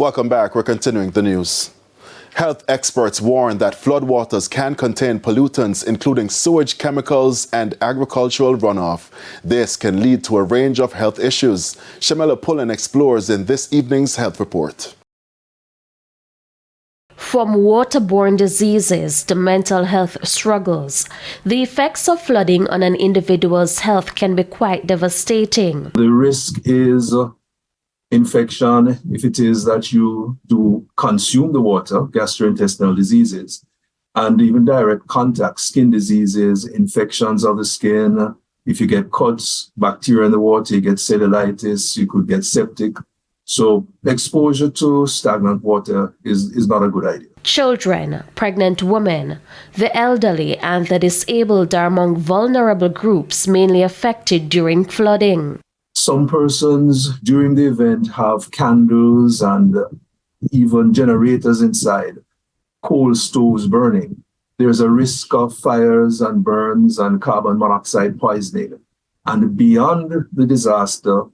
Welcome back. We're continuing the news. Health experts warn that floodwaters can contain pollutants, including sewage chemicals and agricultural runoff. This can lead to a range of health issues. Shamela Pullen explores in this evening's health report. From waterborne diseases to mental health struggles, the effects of flooding on an individual's health can be quite devastating. The risk is infection if it is that you do consume the water, gastrointestinal diseases, and even direct contact, skin diseases, infections of the skin. If you get cuts, bacteria in the water, you get cellulitis, you could get septic. So exposure to stagnant water is not a good idea. Children, pregnant women, the elderly, and the disabled are among vulnerable groups mainly affected during flooding. Some persons during the event have candles and even generators inside, coal stoves burning. There's a risk of fires and burns and carbon monoxide poisoning. And beyond the disaster,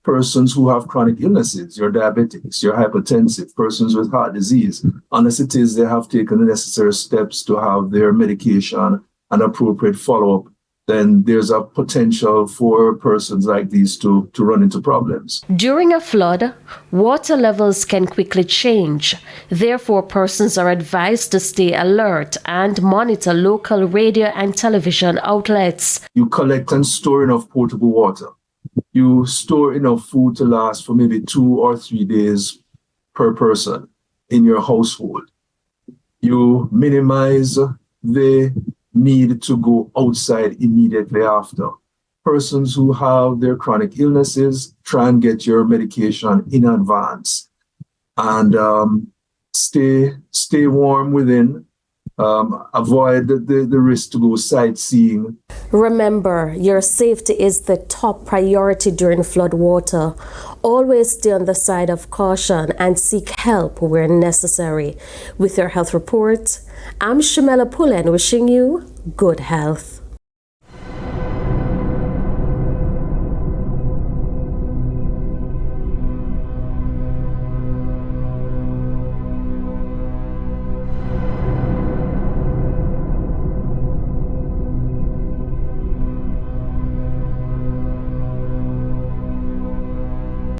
persons who have chronic illnesses, your diabetics, your hypertensive, persons with heart disease, unless it is they have taken the necessary steps to have their medication and appropriate follow-up, then there's a potential for persons like these to run into problems. During a flood, water levels can quickly change. Therefore, persons are advised to stay alert and monitor local radio and television outlets. You collect and store enough potable water. You store enough food to last for maybe 2 or 3 days per person in your household. You minimize the need to go outside immediately after. Persons who have their chronic illnesses, try and get your medication in advance and stay warm within. Avoid the risk to go sightseeing. Remember, your safety is the top priority during floodwater. Always stay on the side of caution and seek help where necessary. With your health report, I'm Shamela Pullen wishing you good health.